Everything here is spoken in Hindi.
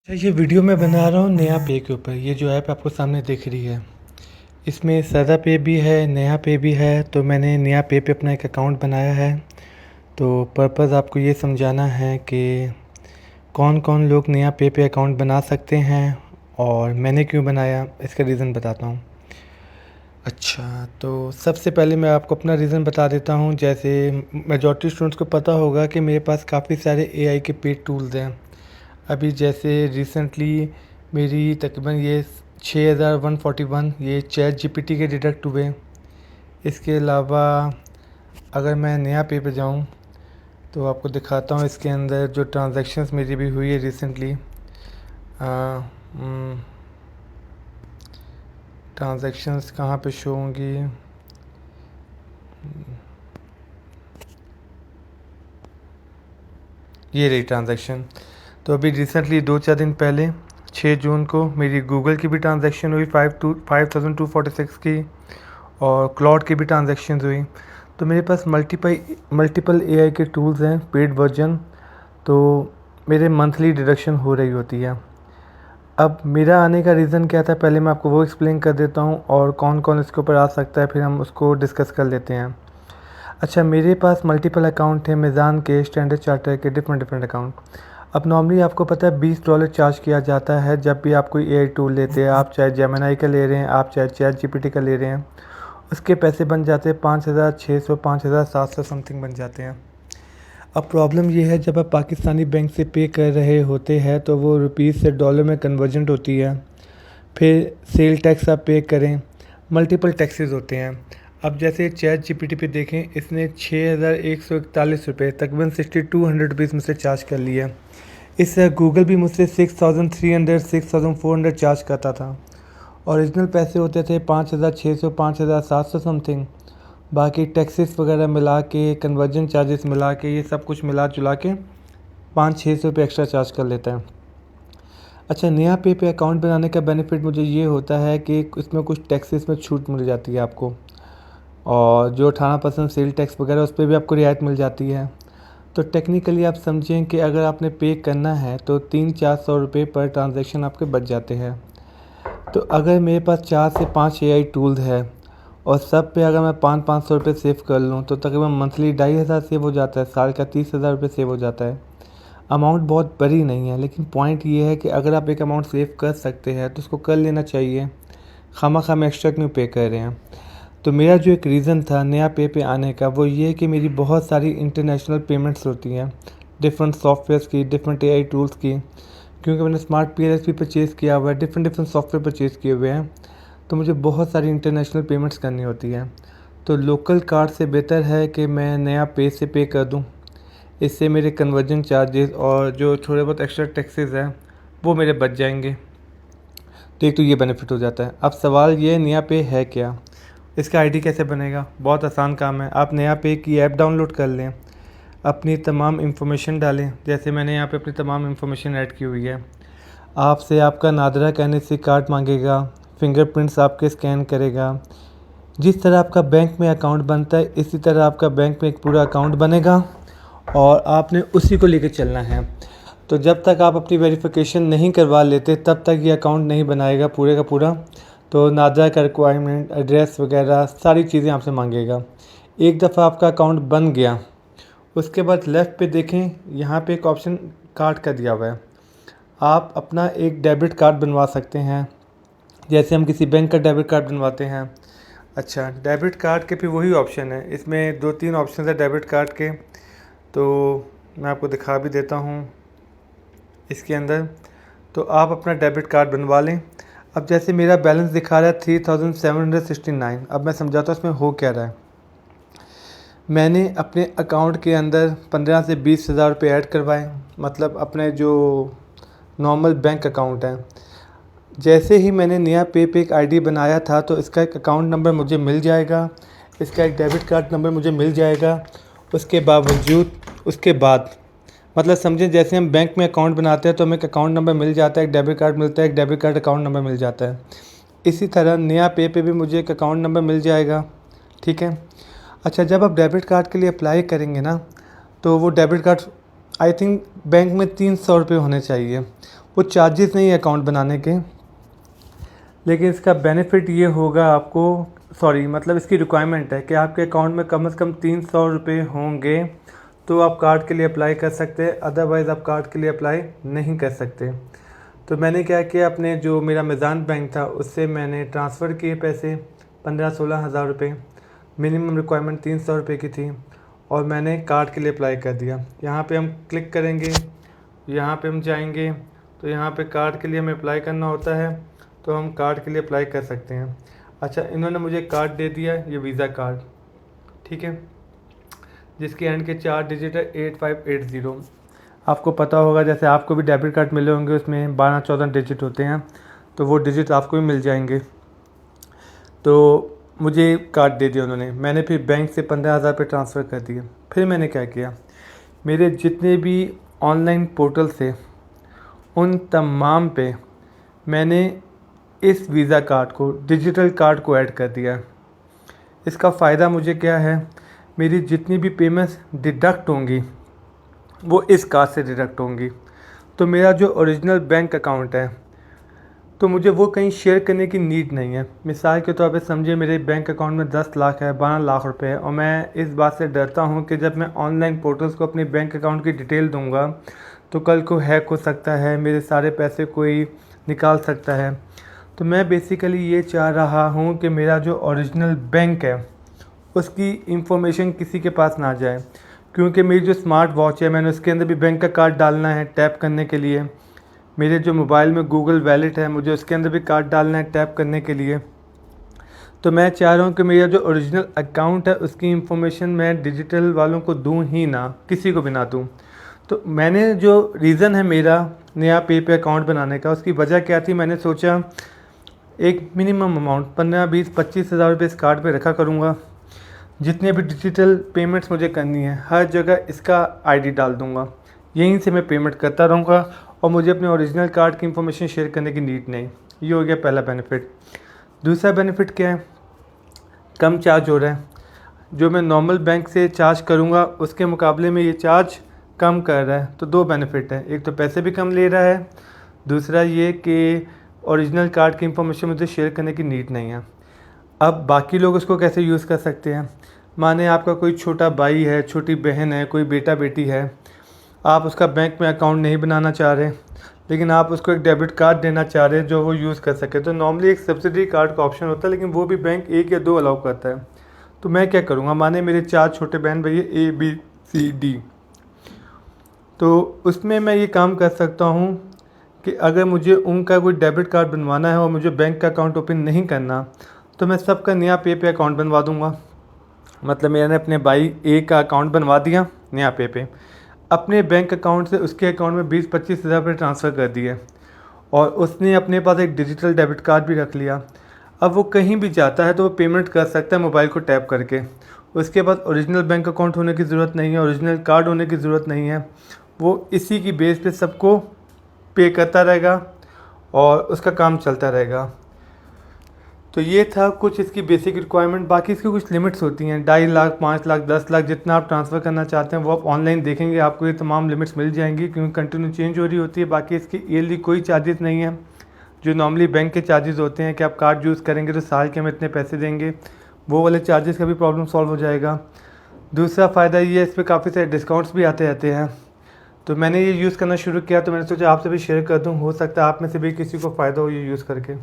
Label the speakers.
Speaker 1: अच्छा, ये वीडियो मैं बना रहा हूँ नया पे के ऊपर। ये जो ऐप आपको सामने दिख रही है, इसमें सादा पे भी है, नया पे भी है। तो मैंने नया पे अपना एक अकाउंट बनाया है। तो पर्पज़ आपको ये समझाना है कि कौन कौन लोग नया पे अकाउंट बना सकते हैं और मैंने क्यों बनाया, इसका रीज़न बताता हूँ। अच्छा, तो सबसे पहले मैं आपको अपना रीज़न बता देता हूँ। जैसे मेजॉरिटी स्टूडेंट्स को पता होगा कि मेरे पास काफ़ी सारे एआई के पेड टूल्स हैं। अभी जैसे रिसेंटली मेरी तकरीबन ये 6141 ये चैट जीपीटी के डिडक्ट हुए। इसके अलावा अगर मैं नया पे जाऊँ तो आपको दिखाता हूँ इसके अंदर जो ट्रांजैक्शंस मेरी भी हुई है रिसेंटली। ट्रांजैक्शंस कहाँ पे शो होंगी? ये रही ट्रांजैक्शन। तो अभी रिसेंटली 2-4 दिन पहले 6 जून को मेरी गूगल की भी ट्रांजैक्शन हुई 5246 की, और क्लाउड की भी ट्रांजैक्शन हुई। तो मेरे पास मल्टीपल एआई के टूल्स हैं पेड वर्जन। तो मेरे मंथली डिडक्शन हो रही होती है। अब मेरा आने का रीज़न क्या था, पहले मैं आपको वो एक्सप्लेन कर देता हूँ और कौन कौन इसके ऊपर आ सकता है, फिर हम उसको डिस्कस कर लेते हैं। अच्छा, मेरे पास मल्टीपल अकाउंट है मीज़ान के, स्टैंडर्ड चार्टर के, डिफरेंट अकाउंट। अब नॉर्मली आपको पता है $20 चार्ज किया जाता है जब भी आप कोई एआई टूल लेते हैं। आप चाहे जेमिनी का ले रहे हैं, आप चाहे चैट जीपीटी का ले रहे हैं, उसके पैसे बन जाते हैं 5600 5700 समथिंग बन जाते हैं। अब प्रॉब्लम ये है, जब आप पाकिस्तानी बैंक से पे कर रहे होते हैं तो वो रुपीज़ से डॉलर में कन्वर्जेंट होती है। फिर सेल टैक्स आप पे करें, मल्टीपल टैक्सेस होते हैं। अब जैसे चैट जीपीटी पे देखें, इसने 6141 रुपये तकरीबन 6200 रुपीज़ मुझसे चार्ज कर लिया। इससे गूगल भी मुझसे 6300 6400 चार्ज करता था। ओरिजिनल पैसे होते थे 5600 5700 समथिंग। बाकी टैक्सेस वगैरह मिला के, कन्वर्जन चार्जेस मिला के, ये सब कुछ मिला जुला के 500-600 रुपये एक्स्ट्रा चार्ज कर लेता है। अच्छा, नया पे अकाउंट बनाने का बेनिफिट मुझे ये होता है कि इसमें कुछ टैक्सेस में छूट मिल जाती है आपको, और जो 18% सेल टैक्स वगैरह उस पर भी आपको रियायत मिल जाती है। तो टेक्निकली आप समझें कि अगर आपने पे करना है तो 300-400 रुपये पर ट्रांजैक्शन आपके बच जाते हैं। तो अगर मेरे पास 4 से 5 एआई टूल्स है और सब पे अगर मैं 500-500 रुपये सेव कर लूँ तो तकरीबन मंथली 2500 सेव हो जाता है, साल का 30,000 रुपये सेव हो जाता है। अमाउंट बहुत बड़ी नहीं है, लेकिन पॉइंट ये है कि अगर आप एक अमाउंट सेव कर सकते हैं तो उसको कर लेना चाहिए। खामा में एक्स्ट्रा क्यों पे कर रहे हैं? तो मेरा जो एक रीज़न था नया पे आने का, वो ये है कि मेरी बहुत सारी इंटरनेशनल पेमेंट्स होती हैं डिफरेंट सॉफ्टवेयर्स की, डिफरेंट एआई टूल्स की। क्योंकि मैंने स्मार्ट पीएलएस भी परचेज़ किया हुआ है, डिफरेंट सॉफ्टवेयर परचेज़ किए हुए हैं। तो मुझे बहुत सारी इंटरनेशनल पेमेंट्स करनी होती हैं। तो लोकल कार्ड से बेहतर है कि मैं नया पे से पे कर दूं। इससे मेरे कन्वर्जन चार्जेस और जो थोड़े बहुत एक्स्ट्रा टैक्सेस हैं वो मेरे बच जाएंगे। तो एक तो ये बेनिफिट हो जाता है। अब सवाल ये, नया पे है क्या, इसका आईडी कैसे बनेगा? बहुत आसान काम है। आप नया पे की ऐप डाउनलोड कर लें, अपनी तमाम इन्फॉर्मेशन डालें। जैसे मैंने यहाँ पे अपनी तमाम इन्फॉर्मेशन ऐड की हुई है। आपसे आपका नादरा कहने से कार्ड मांगेगा, फिंगरप्रिंट्स आपके स्कैन करेगा। जिस तरह आपका बैंक में अकाउंट बनता है इसी तरह आपका बैंक में एक पूरा अकाउंट बनेगा, और आपने उसी को लेकर चलना है। तो जब तक आप अपनी वेरिफिकेशन नहीं करवा लेते तब तक ये अकाउंट नहीं बनाएगा पूरे का पूरा। तो नादरा का रिक्वायरमेंट, एड्रेस वगैरह सारी चीज़ें आपसे मांगेगा। एक दफ़ा आपका अकाउंट बन गया, उसके बाद लेफ़्ट पे देखें, यहाँ पे एक ऑप्शन कार्ड का दिया हुआ है। आप अपना एक डेबिट कार्ड बनवा सकते हैं, जैसे हम किसी बैंक का डेबिट कार्ड बनवाते हैं। अच्छा, डेबिट कार्ड के भी वही ऑप्शन है। इसमें 2-3 ऑप्शन है डेबिट कार्ड के, तो मैं आपको दिखा भी देता हूँ इसके अंदर। तो आप अपना डेबिट कार्ड बनवा लें। अब जैसे मेरा बैलेंस दिखा रहा है 3769। अब मैं समझाता हूँ इसमें हो क्या रहा है। मैंने अपने अकाउंट के अंदर 15 से 20 हज़ार रुपये ऐड करवाए, मतलब अपने जो नॉर्मल बैंक अकाउंट है। जैसे ही मैंने नया पे एक आईडी बनाया था तो इसका एक अकाउंट नंबर मुझे मिल जाएगा, इसका एक डेबिट कार्ड नंबर मुझे मिल जाएगा। उसके बाद मतलब समझें, जैसे हम बैंक में अकाउंट बनाते हैं तो हमें एक अकाउंट नंबर मिल जाता है, एक डेबिट कार्ड मिलता है, एक डेबिट कार्ड अकाउंट नंबर मिल जाता है। इसी तरह नया पे भी मुझे एक अकाउंट नंबर मिल जाएगा। ठीक है। अच्छा, जब आप डेबिट कार्ड के लिए अप्लाई करेंगे ना, तो वो debit card I think bank में 300 रुपये होने चाहिए। वो चार्जेस नहीं है अकाउंट बनाने के, लेकिन इसका बेनिफिट ये होगा आपको, मतलब इसकी रिक्वायरमेंट है कि आपके अकाउंट में कम से कम 300 रुपये होंगे तो आप कार्ड के लिए अप्लाई कर सकते हैं, अदरवाइज़ आप कार्ड के लिए अप्लाई नहीं कर सकते। तो मैंने क्या किया, अपने जो मेरा मीज़ान बैंक था उससे मैंने ट्रांसफ़र किए पैसे 15-16 हज़ार रुपये, मिनिमम रिक्वायरमेंट 300 रुपये की थी, और मैंने कार्ड के लिए अप्लाई कर दिया। यहाँ पे हम क्लिक करेंगे, यहाँ पे हम जाएंगे तो यहाँ पे कार्ड के लिए हमें अप्लाई करना होता है, तो हम कार्ड के लिए अप्लाई कर सकते हैं। अच्छा, इन्होंने मुझे कार्ड दे दिया, ये वीज़ा कार्ड, ठीक है, जिसके एंड के 4 डिजिट है 8580। आपको पता होगा जैसे आपको भी डेबिट कार्ड मिले होंगे उसमें 12-14 डिजिट होते हैं, तो वो डिजिट आपको भी मिल जाएंगे। तो मुझे कार्ड दे दिया उन्होंने, मैंने फिर बैंक से 15,000 रुपये ट्रांसफ़र कर दिए। फिर मैंने क्या किया, मेरे जितने भी ऑनलाइन पोर्टल थे उन तमाम पे मैंने इस वीज़ा कार्ड को, डिजिटल कार्ड को ऐड कर दिया। इसका फ़ायदा मुझे क्या है, मेरी जितनी भी पेमेंट्स डिडक्ट होंगी वो इस कार्ड से डिडक्ट होंगी। तो मेरा जो ओरिजिनल बैंक अकाउंट है तो मुझे वो कहीं शेयर करने की नीड नहीं है। मिसाल के तौर पे समझिए मेरे बैंक अकाउंट में 10 लाख है, 12 लाख रुपए है, और मैं इस बात से डरता हूँ कि जब मैं ऑनलाइन पोर्टल्स को अपने बैंक अकाउंट की डिटेल दूँगा तो कल को हैक हो सकता है, मेरे सारे पैसे कोई निकाल सकता है। तो मैं बेसिकली ये चाह रहा हूँ कि मेरा जो ओरिजिनल बैंक है उसकी इंफॉर्मेशन किसी के पास ना जाए, क्योंकि मेरी जो स्मार्ट वॉच है मैंने उसके अंदर भी बैंक का कार्ड डालना है टैप करने के लिए। मेरे जो मोबाइल में गूगल वैलेट है मुझे उसके अंदर भी कार्ड डालना है टैप करने के लिए। तो मैं चाह रहा हूँ कि मेरा जो ओरिजिनल अकाउंट है उसकी इंफॉर्मेशन मैं डिजिटल वालों को दूँ ही ना, किसी को भी ना दूँ। तो मैंने जो रीज़न है मेरा नया पे अकाउंट बनाने का, उसकी वजह क्या थी, मैंने सोचा एक मिनिमम अमाउंट 15-20-25 हज़ार रुपये इस कार्ड पे रखा करूँगा। जितने भी डिजिटल पेमेंट्स मुझे करनी है हर जगह इसका आईडी डाल दूँगा, यहीं से मैं पेमेंट करता रहूँगा और मुझे अपने ओरिजिनल कार्ड की इंफॉर्मेशन शेयर करने की नीड नहीं। ये हो गया पहला बेनिफिट। दूसरा बेनिफिट क्या है, कम चार्ज हो रहा है। जो मैं नॉर्मल बैंक से चार्ज करूँगा उसके मुकाबले में ये चार्ज कम कर रहा है, तो 2 बेनिफिट है, एक तो पैसे भी कम ले रहा है, दूसरा ये कि ओरिजिनल कार्ड की इंफॉर्मेशन मुझे शेयर करने की नीड नहीं है। अब बाकी लोग उसको कैसे यूज़ कर सकते हैं, माने आपका कोई छोटा भाई है, छोटी बहन है, कोई बेटा बेटी है, आप उसका बैंक में अकाउंट नहीं बनाना चाह रहे लेकिन आप उसको एक डेबिट कार्ड देना चाह रहे हैं जो वो यूज़ कर सके, तो नॉर्मली एक सब्सिडी कार्ड का ऑप्शन होता है, लेकिन वो भी बैंक 1 या 2 अलाउ करता है। तो मैं क्या करूँगा, माने मेरे 4 छोटे बहन भाई ABCD, तो उसमें मैं ये काम कर सकता हूँ कि अगर मुझे उनका कोई डेबिट कार्ड बनवाना है और मुझे बैंक का अकाउंट ओपन नहीं करना, तो मैं सबका नया पे अकाउंट बनवा दूँगा। मतलब मैंने अपने भाई A का अकाउंट बनवा दिया नया पे, अपने बैंक अकाउंट से उसके अकाउंट में 20-25 हज़ार रुपये ट्रांसफ़र कर दिए, और उसने अपने पास एक डिजिटल डेबिट कार्ड भी रख लिया। अब वो कहीं भी जाता है तो वो पेमेंट कर सकता है मोबाइल को टैप करके। उसके बाद ओरिजिनल बैंक अकाउंट होने की ज़रूरत नहीं है, ओरिजिनल कार्ड होने की ज़रूरत नहीं है, वो इसी की बेस पे सबको पे करता रहेगा और उसका काम चलता रहेगा। तो ये था कुछ इसकी बेसिक रिक्वायरमेंट। बाकी इसकी कुछ लिमिट्स होती हैं, 2.5 लाख, 5 लाख, 10 लाख, जितना आप ट्रांसफ़र करना चाहते हैं वो आप ऑनलाइन देखेंगे, आपको ये तमाम लिमिट्स मिल जाएंगी, क्योंकि कंटिन्यू चेंज हो रही होती है। बाकी इसकी ईयरली कोई चार्जेस नहीं है, जो नॉर्मली बैंक के चार्जेस होते हैं कि आप कार्ड यूज़ करेंगे तो साल के हम इतने पैसे देंगे, वो वाले चार्जेस का भी प्रॉब्लम सॉल्व हो जाएगा। दूसरा फ़ायदा ये है, इस पर काफ़ी सारे डिस्काउंट्स भी आते रहते हैं। तो मैंने ये यूज़ करना शुरू किया तो मैंने सोचा आपसे भी शेयर कर दूँ, हो सकता है आप में से भी किसी को फ़ायदा हो ये यूज़ करके।